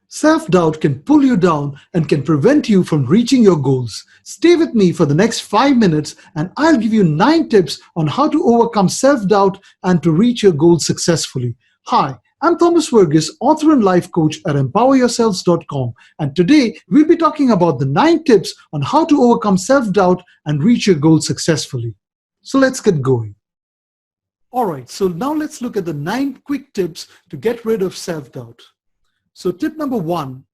Self-doubt can pull you down and can prevent you from reaching your goals. Stay with me for the next 5 minutes and I'll give you 9 tips on how to overcome self-doubt and to reach your goals successfully. Hi, I'm Thomas Verghese, author and life coach at empoweryourselves.com, and today we'll be talking about the 9 tips on how to overcome self-doubt and reach your goals successfully. So let's get going. Alright, so now let's look at the 9 quick tips to get rid of self-doubt. So tip number 1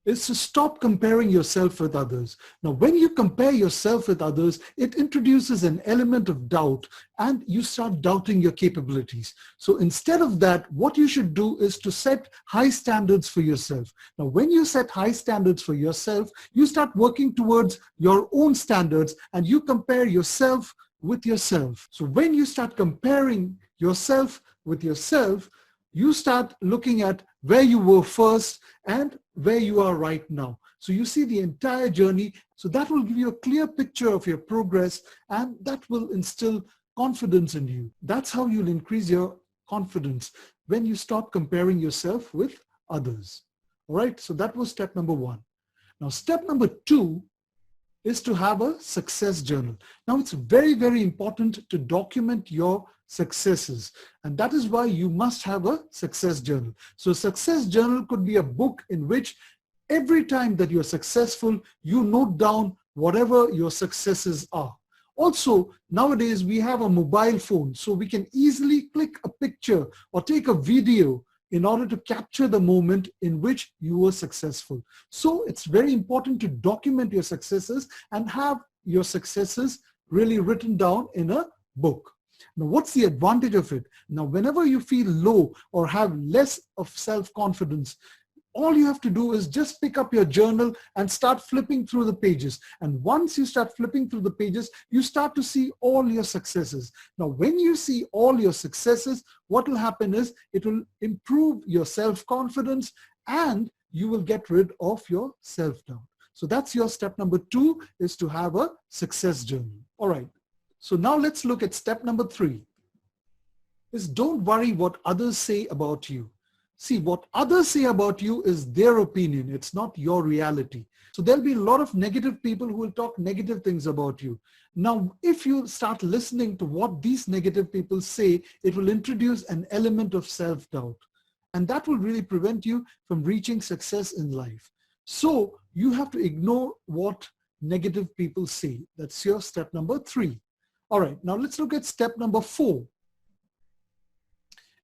is to stop comparing yourself with others. Now, when you compare yourself with others, it introduces an element of doubt and you start doubting your capabilities. So instead of that, what you should do is to set high standards for yourself. Now, when you set high standards for yourself, you start working towards your own standards and you compare yourself with yourself. So when you start comparing yourself with yourself, you start looking at where you were first and where you are right now. So you see the entire journey. So that will give you a clear picture of your progress and that will instill confidence in you. That's how you'll increase your confidence when you stop comparing yourself with others. All right, so that was step number 1. Now, step number 2 is to have a success journal. Now, it's very, very important to document your successes, and that is why you must have a success journal. So a success journal could be a book in which every time that you're successful, you note down whatever your successes are. Also, nowadays we have a mobile phone, so we can easily click a picture or take a video in order to capture the moment in which you were successful. So it's very important to document your successes and have your successes really written down in a book. Now, what's the advantage of it? Now, whenever you feel low or have less of self-confidence, all you have to do is just pick up your journal and start flipping through the pages. And once you start flipping through the pages, you start to see all your successes. Now, when you see all your successes, what will happen is it will improve your self-confidence and you will get rid of your self-doubt. So that's your step number 2, is to have a success journal. All right. So now let's look at step number 3, is don't worry what others say about you. See, what others say about you is their opinion. It's not your reality. So there'll be a lot of negative people who will talk negative things about you. Now, if you start listening to what these negative people say, it will introduce an element of self-doubt. And that will really prevent you from reaching success in life. So you have to ignore what negative people say. That's your step number 3. All right, now let's look at step number 4,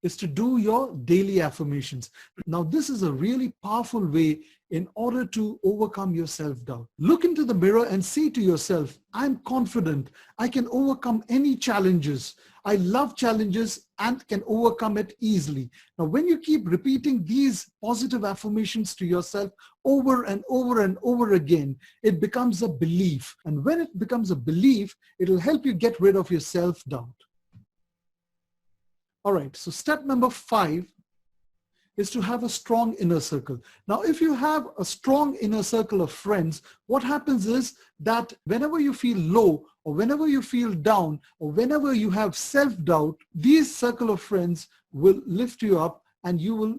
is to do your daily affirmations. Now, this is a really powerful way in order to overcome your self-doubt. Look into the mirror and say to yourself, I'm confident, I can overcome any challenges. I love challenges and can overcome it easily. Now, when you keep repeating these positive affirmations to yourself over and over and over again, it becomes a belief. And when it becomes a belief, it will help you get rid of your self-doubt. All right, so step number 5 is to have a strong inner circle. Now, if you have a strong inner circle of friends, what happens is that whenever you feel low or whenever you feel down or whenever you have self-doubt, these circle of friends will lift you up and you will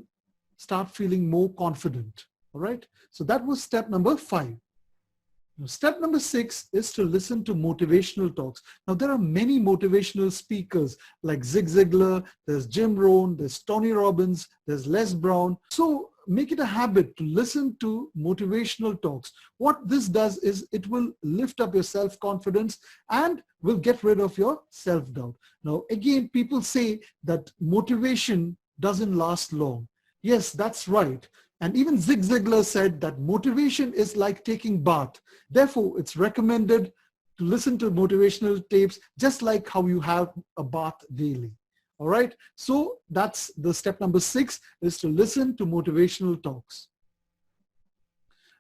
start feeling more confident. All right, so that was step number 5. Now, step number 6 is to listen to motivational talks. Now, there are many motivational speakers like Zig Ziglar, there's Jim Rohn, there's Tony Robbins, there's Les Brown. So make it a habit to listen to motivational talks. What this does is it will lift up your self-confidence and will get rid of your self-doubt. Now, again, people say that motivation doesn't last long. Yes, that's right. And even Zig Ziglar said that motivation is like taking bath. Therefore, it's recommended to listen to motivational tapes just like how you have a bath daily. All right. So that's the step number 6, is to listen to motivational talks.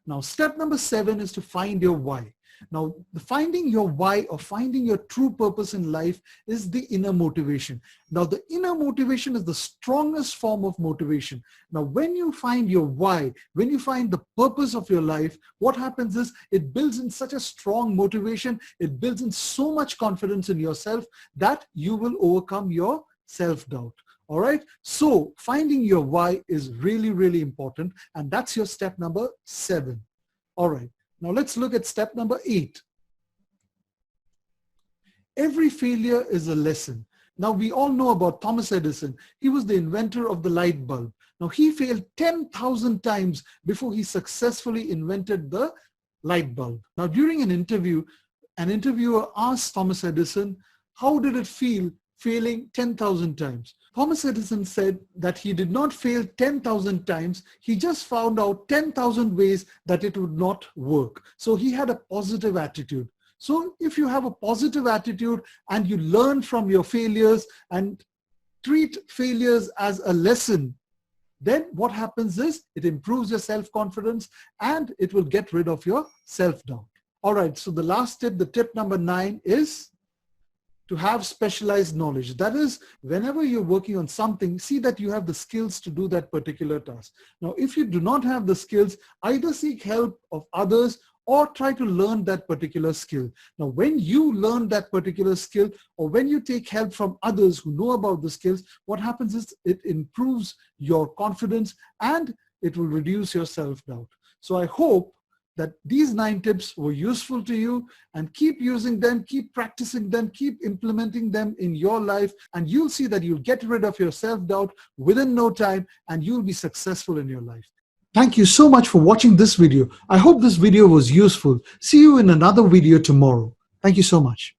Now, step number 7 is to find your why. Now, finding your why or finding your true purpose in life is the inner motivation. Now, the inner motivation is the strongest form of motivation. Now, when you find your why, when you find the purpose of your life, what happens is it builds in such a strong motivation, it builds in so much confidence in yourself that you will overcome your self-doubt. All right. So finding your why is really, really important. And that's your step number 7. All right. Now let's look at step number 8. Every failure is a lesson. Now we all know about Thomas Edison. He was the inventor of the light bulb. Now he failed 10,000 times before he successfully invented the light bulb. Now during an interviewer asked Thomas Edison, how did it feel failing 10,000 times? Thomas Edison said that he did not fail 10,000 times. He just found out 10,000 ways that it would not work. So he had a positive attitude. So if you have a positive attitude and you learn from your failures and treat failures as a lesson, then what happens is it improves your self-confidence and it will get rid of your self-doubt. All right, so the last tip, the tip number 9 is to have specialized knowledge. That is, whenever you're working on something, see that you have the skills to do that particular task. Now, if you do not have the skills, either seek help of others or try to learn that particular skill. Now, when you learn that particular skill or when you take help from others who know about the skills, what happens is it improves your confidence and it will reduce your self-doubt. So I hope that these 9 tips were useful to you, and keep using them, keep practicing them, keep implementing them in your life, and you'll see that you'll get rid of your self-doubt within no time and you'll be successful in your life. Thank you so much for watching this video. I hope this video was useful. See you in another video tomorrow. Thank you so much.